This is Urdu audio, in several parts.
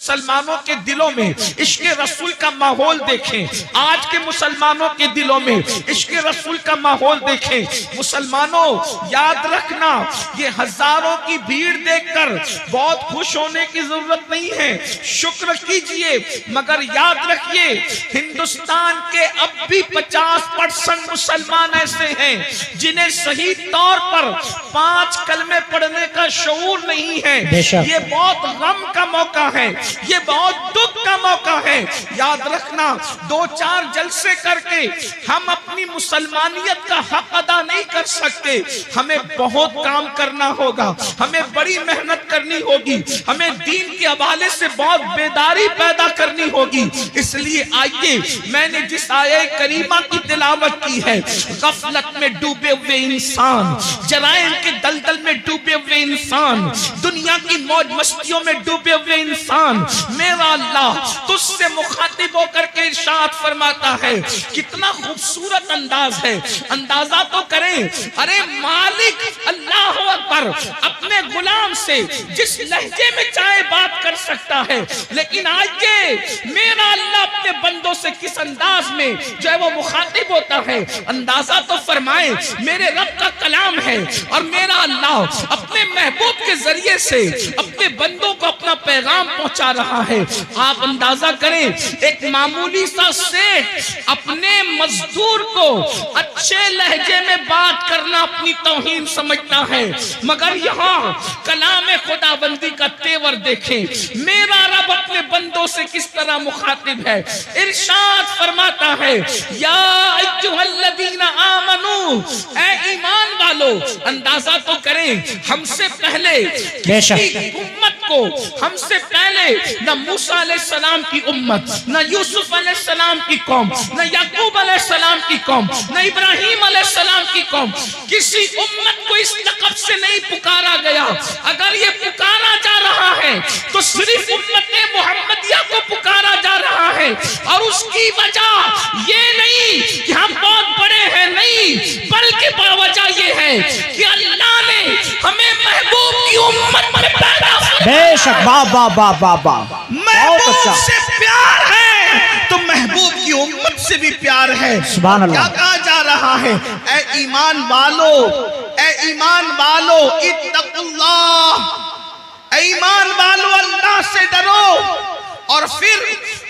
مسلمانوں کے دلوں میں عشق رسول کا ماحول دیکھیں. آج کے مسلمانوں کے دلوں میں عشق رسول کا ماحول دیکھیں. مسلمانوں یاد رکھنا، یہ ہزاروں کی بھیڑ دیکھ کر بہت خوش ہونے کی ضرورت نہیں ہے، شکر کیجئے. مگر یاد رکھیے ہندوستان کے اب بھی 50% مسلمان ایسے ہیں جنہیں صحیح طور پر 5 کلمے پڑھنے کا شعور نہیں ہے. یہ بہت غم کا موقع ہے، یہ بہت دکھ کا موقع ہے. یاد رکھنا 2-4 جلسے کر کے ہم اپنی مسلمانیت کا حق ادا نہیں کر سکتے. ہمیں بہت کام کرنا ہوگا، ہمیں بڑی محنت کرنی ہوگی، ہمیں دین کے حوالے سے بہت بیداری پیدا کرنی ہوگی. اس لیے آئیے میں نے جس آیہ کریمہ کی تلاوت کی ہے، غفلت میں ڈوبے ہوئے انسان، جرائم کے دلدل میں ڈوبے ہوئے انسان، دنیا کی موج مستیوں میں ڈوبے ہوئے انسان، میرا اللہ تجھ سے مخاطب ہو کر کے ارشاد فرماتا ہے. کتنا خوبصورت انداز ہے، اندازہ تو کریں. ارے مالک اللہ اکبر اپنے غلام سے جس لہجے میں چاہے بات کر سکتا ہے، لیکن آئیے میرا اللہ اپنے بندوں سے کس انداز میں جو ہے وہ مخاطب ہوتا ہے. اندازہ تو فرمائیں، میرے رب کا کلام ہے اور میرا اللہ اپنے محبوب کے ذریعے سے اپنے بندوں کو اپنا پیغام پہنچا رہا ہے. آپ اندازہ کریں، ایک معمولی سا سیٹ اپنے مزدور کو اچھے لہجے میں بات کرنا اپنی توہین سمجھتا ہے، مگر یہاں کلام خدا بندی کا تیور دیکھیں. میرا رب اپنے بندوں سے کس طرح مخاطب ہے. ارشاد فرماتا ہے، یا ایھا الذین آمنو، اے ایمان والو. اندازہ تو کریں، ہم سے پہلے کسی امت کو، ہم سے پہلے نہ موسیٰ علیہ السلام کی امت، نہ یوسف علیہ السلام کی قوم، نہ یعقوب علیہ السلام کی قوم، نہ ابراہیم علیہ السلام کی قوم، کسی امت کو اس لقب سے نہیں پکارا گیا. اگر یہ پکارا جا رہا ہے تو صرف امت محمدیہ کو پکارا جا رہا ہے، اور اس کی وجہ یہ نہیں کہ ہم بہت بڑے ہیں، نہیں، بلکہ وجہ یہ ہے کہ اللہ نے ہمیں محبوب کی امت میں پیدا فرمایا. بے شک، بابا بابا بابا، محبوب سے پیار ہے تو محبوب کی امت سے بھی پیار ہے. سبحان اللہ. کیا کہا جا رہا ہے؟ اے ایمان والو، اے ایمان والو اتقوا اللہ، اے ایمان والو اللہ سے ڈرو. اور پھر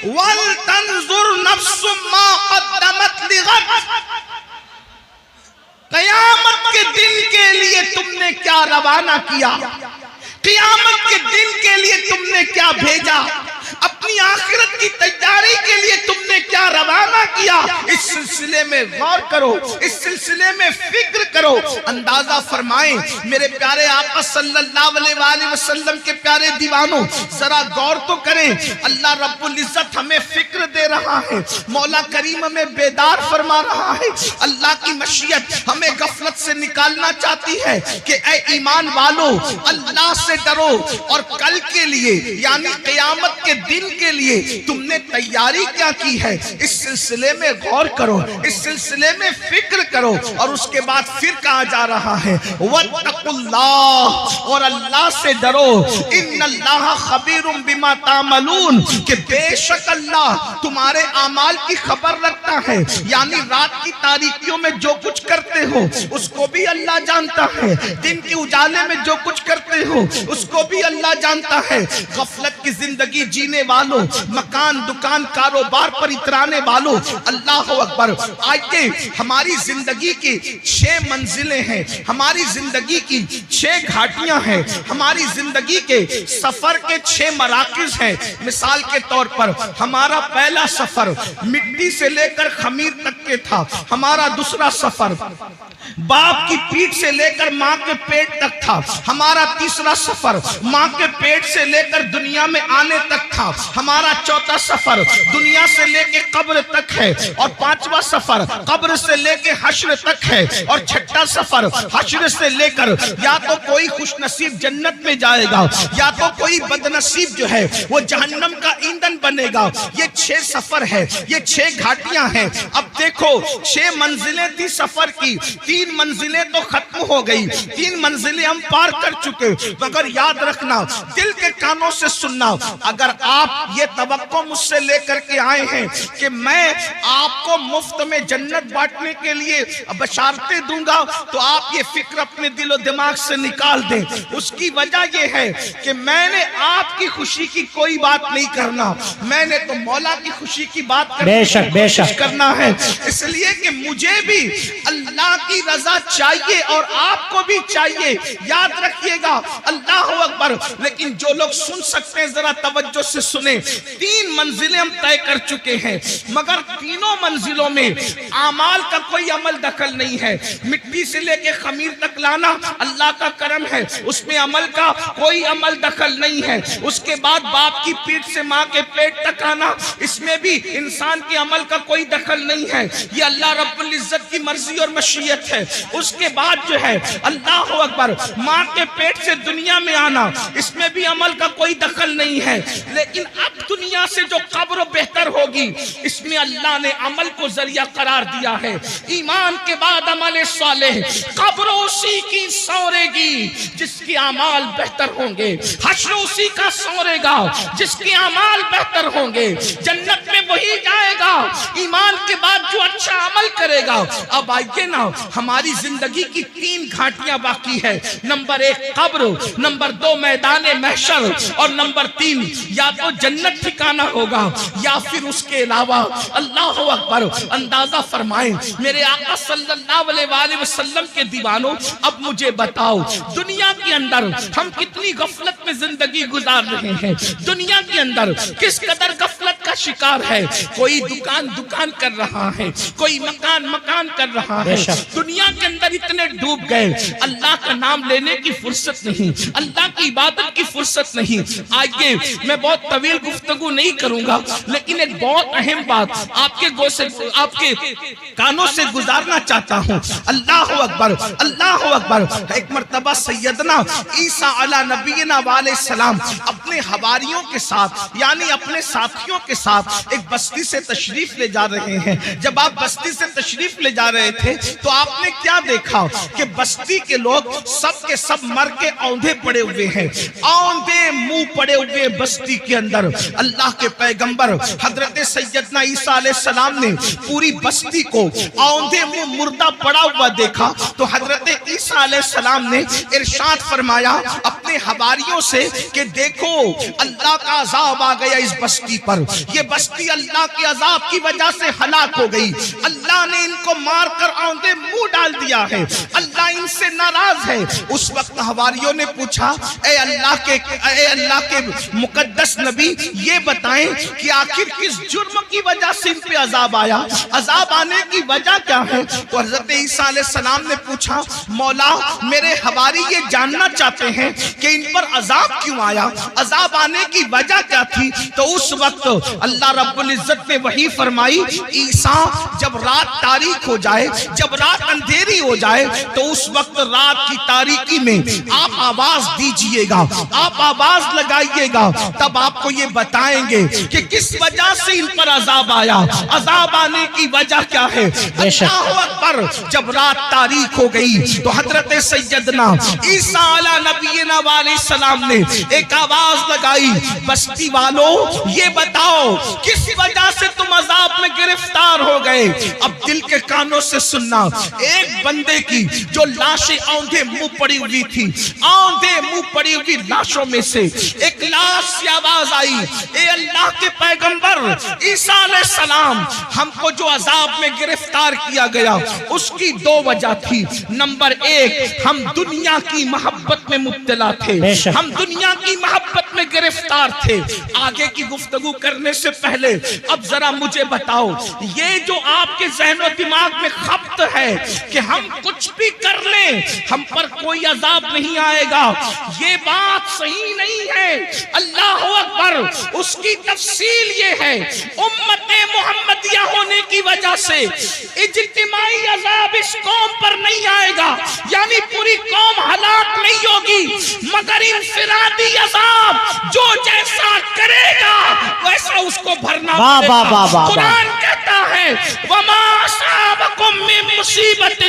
وَلْتَنْظُرْ نَفْسٌ مَا قَدَّمَتْ لِغَدٍ، قیامت کے دن کے لیے تم نے کیا روانہ کیا، قیامت کے دن کے لیے تم نے کیا بھیجا، اپنی آخرت کی تیاری کے لیے تم نے کیا روانہ کیا. اس سلسلے میں غور کرو، اس سلسلے میں فکر کرو. اندازہ فرمائیں میرے پیارے آقا صلی اللہ علیہ وآلہ وسلم کے پیارے دیوانوں، ذرا غور تو کریں. اللہ رب العزت ہمیں فکر دے رہا ہے، مولا کریم ہمیں بیدار فرما رہا ہے. اللہ کی مشیت ہمیں غفلت سے نکالنا چاہتی ہے کہ اے ایمان والو اللہ سے ڈرو، اور کل کے لیے یعنی قیامت کے دن کے لیے تم نے تیاری کیا کی ہے. اس سلسلے میں غور کرو، اس سلسلے میں فکر کرو. اور اس کے بعد پھر کہا جا رہا ہے وَاتَّقُوا اللَّهَ، اور اللہ سے ڈرو. اِنَّ اللَّهَ خَبِيرٌ بِمَا تَعْمَلُونَ، کہ بے شک اللہ تمہارے اعمال کی خبر رکھتا ہے. یعنی رات کی تاریکیوں میں جو کچھ کرتے ہو اس کو بھی اللہ جانتا ہے، دن کے اجالے میں جو کچھ کرتے ہو اس کو بھی اللہ جانتا ہے. غفلت کی زندگی جینے والوں، مکان دکان کاروبار پر اترانے والوں، اللہ اکبر. آئیے ہماری زندگی کی 6 منزلیں ہیں، ہماری زندگی کی 6 گھاٹیاں ہیں، ہماری زندگی کے سفر کے 6 مراکز ہیں. مثال کے طور پر ہمارا پہلا سفر مٹی سے لے کر خمیر تک کے تھا. ہمارا دوسرا سفر باپ کی پیٹ سے لے کر ماں کے پیٹ تک تھا. ہمارا تیسرا سفر ماں کے پیٹ سے لے کر دنیا میں آنے تک تھا. ہمارا چوتھا سفر دنیا سے لے کے قبر تک ہے، اور 5واں سفر قبر سے لے کے حشر تک ہے، اور 6واں سفر حشر سے لے کر یا تو کوئی خوش نصیب جنت میں جائے گا، یا تو کوئی بد نصیب جو ہے وہ جہنم کا ایندھن بنے گا. یہ 6 سفر ہے، یہ 6 گھاٹیاں ہیں. اب دیکھو دیکھو 6 منزلیں تھی سفر کی، 3 منزلیں تو ختم ہو گئی، 3 منزلیں ہم پار کر چکے، مگر یاد رکھنا، دل کے کانوں سے سننا، اگر آپ یہ توقع مجھ سے لے کر کے آئے ہیں کہ میں آپ کو مفت میں جنت بانٹنے کے لیے بشارتیں دوں گا، تو آپ یہ فکر اپنے دل و دماغ سے نکال دیں۔ اس کی وجہ یہ ہے کہ میں نے آپ کی خوشی کی کوئی بات نہیں کرنا، میں نے تو مولا کی خوشی کی بات کرنا ہے، اس لیے کہ مجھے بھی اللہ کی رضا چاہیے اور آپ کو بھی چاہیے۔ یاد رکھیے گا، اللہ اکبر۔ لیکن جو لوگ سن سکتے ہیں ذرا توجہ سے سنیں، 3 منزلیں ہم طے کر چکے ہیں، مگر تینوں منزلوں میں اعمال کا کوئی عمل دخل نہیں ہے۔ مٹی سے لے کے خمیر تک لانا اللہ کا کرم ہے، اس میں عمل کا کوئی عمل دخل نہیں ہے۔ اس کے بعد باپ کی پیٹ سے ماں کے پیٹ تک آنا، اس میں بھی انسان کے عمل کا کوئی دخل نہیں ہے، یہ اللہ رب العزت کی مرضی اور مشیت ہے۔ اس کے بعد جو ہے اللہ اکبر، ماں کے پیٹ سے دنیا میں آنا، اس میں بھی عمل کا کوئی دخل نہیں ہے۔ لیکن اب دنیا سے جو قبر بہتر ہوگی، اس میں اللہ نے عمل کو ذریعہ قرار دیا ہے۔ ایمان کے بعد عمل صالح، قبر اسی کی سورے گی جس کے اعمال بہتر ہوں گے، حشر اسی کا سورے گا جس کے اعمال بہتر ہوں گے، جنت میں وہی جائے گا ایمان کے بعد جو اچھا عمل کرے گا۔ اب آئیے نا، ہماری زندگی کی 3 گھاٹیاں باقی ہے، نمبر 1 قبر، نمبر 2 میدان محشر، اور نمبر 3 یا تو جنت ٹھکانا ہوگا یا پھر اس کے علاوہ۔ اللہ اکبر۔ اندازہ فرمائیں میرے آقا صلی اللہ علیہ وآلہ وسلم کے دیوانوں، اب مجھے بتاؤ دنیا کے اندر ہم کتنی غفلت میں زندگی گزار رہے ہیں، دنیا کے اندر کس قدر غفلت کا شکار ہے۔ کوئی دکان کر رہا ہے، کوئی مکان کر رہا ہے، دنیا کے اندر اتنے ڈوب گئے، اللہ کا نام لینے کی فرصت نہیں، اللہ کی عبادت کی فرصت نہیں۔ آئیے میں بہت طویل گفتگو نہیں کروں گا، لیکن ایک بہت اہم بات آپ کے کانوں سے گزارنا چاہتا ہوں۔ اللہ اکبر، اللہ اکبر۔ ایک مرتبہ سیدنا عیسیٰ علیہ نبینا علیہ السلام اپنے حواریوں کے ساتھ، یعنی اپنے ساتھیوں کے ساتھ ایک بستی سے تشریف لے جا رہے ہیں۔ جب آپ بستی سے تشریف لے جا رہے تھے تو آپ نے کیا دیکھا کہ بستی کے لوگ سب کے سب مر کے اوندھے پڑے ہوئے ہیں، اوندھے منہ پڑے ہوئے بستی کے اندر۔ اللہ کے پیغمبر حضرت سیدنا عیسیٰ علیہ السلام نے پوری بستی کو اوندھے منہ مردہ پڑا ہوا دیکھا تو حضرت عیسیٰ علیہ السلام نے ارشاد فرمایا اپنے حواریوں سے کہ دیکھو اللہ کا عذاب آ گیا اس بستی پر، یہ بستی اللہ کے عذاب کی وجہ سے ہلاک ہو گئی، اللہ نے ان کو مار کر اوندھے منہ ڈال دیا ہے، اللہ ان سے ناراض ہے۔ اس وقت حواریوں نے پوچھا اے اللہ کے مقدس نبی یہ بتائیں کہ آخر کس جرم کی وجہ سے ان پہ عذاب آیا، عذاب آنے کی وجہ کیا ہے؟ تو حضرت عیسیٰ علیہ السلام نے پوچھا مولا میرے حواری یہ جاننا چاہتے ہیں کہ ان پر عذاب کیوں آیا، عذاب آنے کی وجہ کیا تھی؟ تو اس وقت اللہ رب العزت نے وحی فرمائی عیسیٰ جب رات تاریک ہو جائے، جب رات اندھیری ہو جائے تو اس وقت رات کی تاریکی میں آپ آواز دیجئے گا، آپ آواز لگائیے گا، تب آپ کو یہ بتائیں گے کہ کس وجہ سے ان پر عذاب آیا، عذاب آنے کی وجہ کیا ہے۔ اللہ اکبر۔ جب رات تاریک ہو گئی تو حضرت سیدنا عیسیٰ علیہ نبینا علیہ السلام نے ایک آواز لگائی بستی والوں یہ بتاؤ کس وجہ سے تم عذاب میں گرفتار ہو گئے۔ اب دل کے کانوں سے سننا، ایک بندے کی جو لاشیں اوندھے منہ پڑی ہوئی تھی، اوندھے منہ پڑی ہوئی لاشوں میں سے ایک لاش سے آواز آئی اے اللہ کے پیغمبر عیسیٰ علیہ السلام ہم کو جو عذاب میں گرفتار کیا گیا اس کی 2 وجہ تھی۔ نمبر 1 ہم دنیا کی محبت میں مبتلا تھے، ہم دنیا کی محبت میں گرفتار تھے۔ آگے کی گفتگو کرنے سے پہلے اب ذرا مجھے بتاؤ یہ جو آپ کے ذہن و دماغ میں خبط ہے کہ ہم کچھ بھی کر لیں ہم پر کوئی عذاب نہیں آئے گا، یہ بات صحیح نہیں ہے۔ اللہ اکبر۔ اس کی تفصیل یہ ہے امت محمدیہ ہونے کی وجہ سے اجتماعی عذاب اس قوم پر نہیں آئے گا، یعنی پوری قوم ہلاک نہیں ہوگی، مگر انفرادی عذاب جو جیسا کرے گا ویسا اس کو بھرنا پڑے گا۔ قرآن کہتا ہے وما اصابکم من مصیبت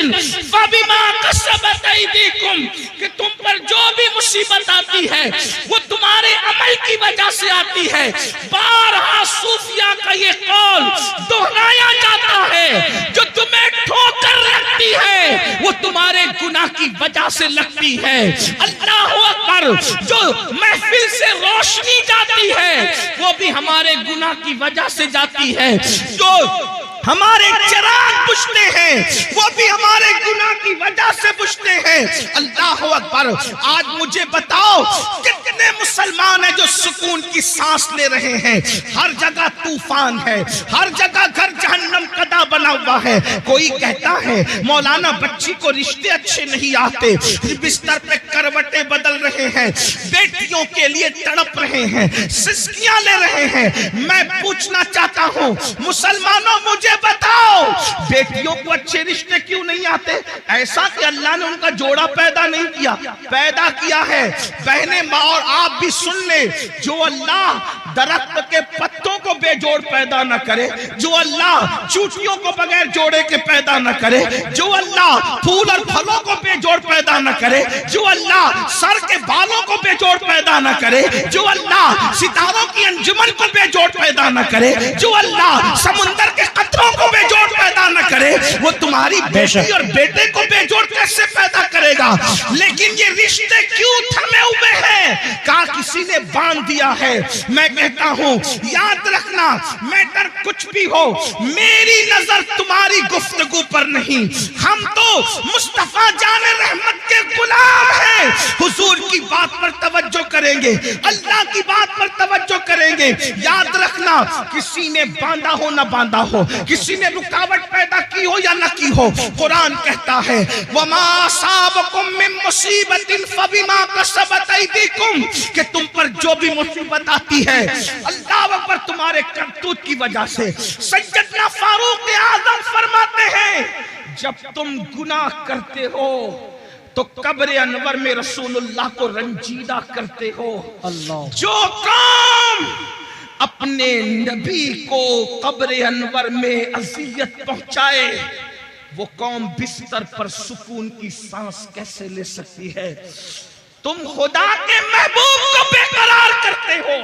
فبما کسبت ایدیکم، کہ تم پر جو بھی مصیبت آتی ہے وہ تمہارے عمل کی وجہ سے آتی ہے۔ بارہا صوفیہ کا یہ قول دہرایا جاتا ہے، جو تمہیں ٹھوکر لگتی ہے وہ تمہارے گناہ کی وجہ سے لگتی ہے۔ اللہ اکبر، جو محفل سے روشنی جاتی ہے وہ بھی ہمارے گناہ کی وجہ سے جاتی ہے، جو ہمارے چراغ بجھتے ہیں وہ بھی ہمارے گناہ کی وجہ سے بجھتے ہیں۔ اللہ اکبر، آج مجھے بتاؤ کتنے مسلمان ہیں جو سکون کی سانس لے رہے ہیں؟ ہر جگہ طوفان ہے، ہر جگہ گھر جہنم قدا بنا ہوا ہے۔ کوئی کہتا ہے مولانا بچی کو رشتے اچھے نہیں آتے، بستر پہ کروٹیں بدل رہے ہیں، بیٹیوں کے لیے تڑپ رہے ہیں، سسکیاں لے رہے ہیں۔ میں پوچھنا چاہتا ہوں مسلمانوں، مجھے بتاؤ بیٹیوں کو اچھے رشتے کیوں نہیں آتے؟ ایسا کہ اللہ نے ان کا جوڑا پیدا نہیں کیا، پیدا کیا ہے۔ بہنیں ماں اور آپ بھی سن لیں، جو اللہ درخت کے پتوں کو بے جوڑ پیدا نہ کرے، جو اللہ چوٹیوں کو بغیر جوڑے کے پیدا نہ کرے، جو اللہ پھول اور پھلوں کو بے جوڑ پیدا نہ کرے، جو اللہ سر کے بالوں کو بے جوڑ پیدا نہ کرے، جو اللہ ستاروں کی انجمن کو بے جوڑ پیدا نہ کرے، جو اللہ سمندر کے قطروں کو بے جوڑ پیدا نہ کرے، وہ تمہاری بیٹی اور بیٹے کو بے جوڑ کیسے پیدا کرے گا؟ لیکن یہ رشتے کیوں تھمے ہوئے ہیں؟ کہا کسی نے باندھ دیا ہے۔ میں کہتا ہوں یاد رکھنا، میٹر کچھ بھی ہو، میری نظر تمہاری گفتگو پر نہیں۔ ہم تو مصطفیٰ جان رحمت کے غلام ہیں، حضور کی بات پر توجہ کریں گے، اللہ کی بات پر توجہ کریں گے۔ یاد رکھنا، کسی نے باندھا ہو نہ باندھا ہو، کسی نے رکاوٹ پیدا کی ہو یا نہ کی ہو، قرآن کہتا ہے وَمَا أَصَابَكُم مِّن مُّصِيبَةٍ فَبِمَا كَسَبَتْ أَيْدِيكُم، کہ تم پر جو بھی مصیبت آتی ہے اللہ اکبر تمہارے کرتوت کی وجہ سے۔ سیدنا فاروق اعظم فرماتے ہیں جب تم گناہ کرتے ہو تو قبر انور میں رسول اللہ کو رنجیدہ کرتے ہو۔ جو کام اپنے نبی کو قبر انور میں اذیت پہنچائے، وہ قوم بستر پر سکون کی سانس کیسے لے سکتی ہے؟ تم خدا کے محبوب کو بے قرار کرتے ہو،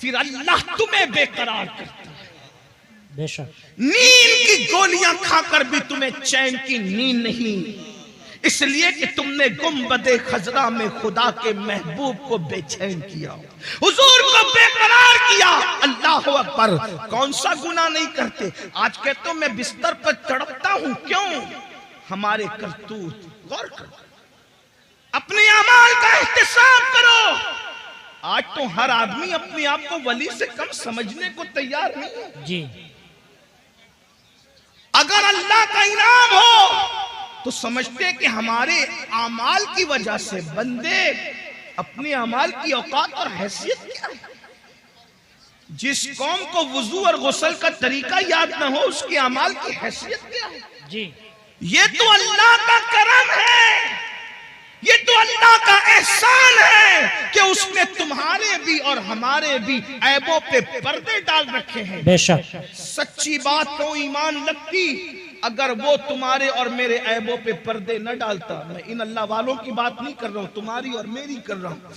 پھر اللہ تمہیں بے قرار کرتا ہے۔ بے شک نیند کی گولیاں کھا کر بھی تمہیں چین کی نیند نہیں، اس لیے کہ تم نے گنبد خضرا میں خدا کے محبوب کو بے چین کیا، حضور کو بے قرار کیا۔ اللہ اکبر، کون سا گناہ نہیں کرتے؟ آج کہتے ہو میں بستر پر تڑپتا ہوں، کیوں؟ ہمارے کرتوت۔ غور کرو، اپنے اعمال کا احتساب کرو۔ آج تو ہر آدمی اپنے آپ کو ولی سے کم سمجھنے کو تیار نہیں ہے۔ جی، اگر اللہ کا انعام ہو تو سمجھتے ہیں کہ ہمارے اعمال کی وجہ سے بندے اپنے اعمال کی اوقات اور حیثیت کیا ہے؟ جس قوم کو وضو اور غسل کا طریقہ یاد نہ ہو، اس کے اعمال کی حیثیت کیا ہے؟ جی، یہ تو اللہ کا کرم ہے، یہ تو اللہ کا احسان ہے کہ اس نے تمہارے بھی اور ہمارے بھی عیبوں پہ پردے ڈال رکھے ہیں۔ بے شک سچی بات کو ایمان لگتی اگر وہ تمہارے اور میرے عیبوں پہ پردے نہ ڈالتا۔ میں ان اللہ والوں کی بات نہیں کر رہا ہوں، تمہاری اور میری کر رہا ہوں۔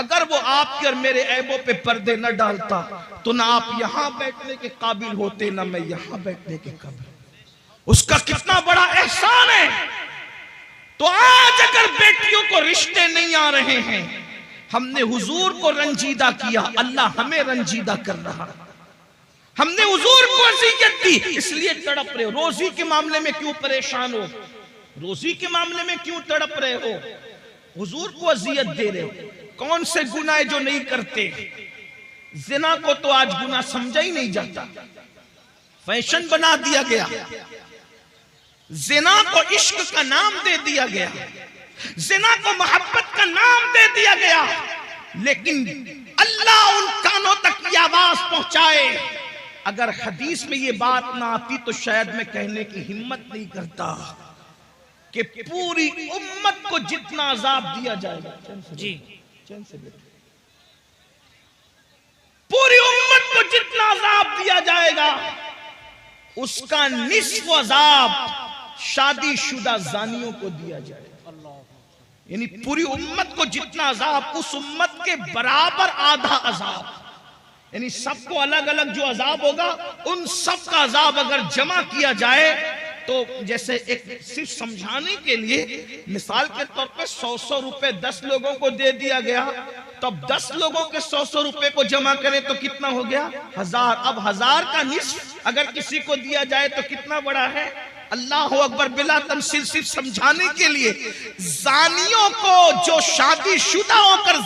اگر وہ آپ کے اور میرے عیبوں پہ پردے نہ ڈالتا تو نہ آپ یہاں بیٹھنے کے قابل ہوتے، نہ میں یہاں بیٹھنے کے قابل۔ اس کا کتنا بڑا احسان ہے۔ تو آج اگر بیٹیوں کو رشتے نہیں آ رہے ہیں، ہم نے حضور کو رنجیدہ کیا، اللہ ہمیں رنجیدہ کر رہا۔ ہم نے حضور کو اذیت دی، اس لیے تڑپ رہے ہو۔ روزی کے معاملے میں کیوں پریشان ہو؟ روزی کے معاملے میں کیوں تڑپ رہے ہو؟ حضور کو اذیت دے رہے ہو۔ کون سے گناہ جو نہیں کرتے؟ زنا کو تو آج گناہ سمجھا ہی نہیں جاتا، فیشن بنا دیا گیا۔ زنا کو عشق کا نام دے دیا گیا، زنا کو محبت کا نام دے دیا گیا، لیکن اللہ ان کانوں تک یہ آواز پہنچائے۔ اگر حدیث میں یہ بات نہ آتی تو شاید میں کہنے کی ہمت نہیں کرتا کہ پوری امت کو جتنا عذاب دیا جائے گا، جی، پوری امت کو جتنا عذاب دیا جائے گا، اس کا نصف عذاب شادی شدہ زانیوں کو دیا جائے. یعنی پوری امت کو جتنا عذاب، اس امت کے برابر آدھا عذاب. یعنی سب کو الگ الگ جو عذاب ہوگا، ان سب کا عذاب اگر جمع کیا جائے تو جیسے ایک صرف سمجھانے کے لیے مثال کے طور پہ 100 روپے 10 لوگوں کو دے دیا گیا، تب 10 لوگوں کے 100 روپے کو جمع کریں تو کتنا ہو گیا؟ 1000. اب 1000 کا نصف اگر کسی کو دیا جائے تو کتنا بڑا ہے؟ اللہ اکبر. بلا تمثیل صرف سمجھانے کے لیے زانیوں کو جو شادی شدہ ہو کر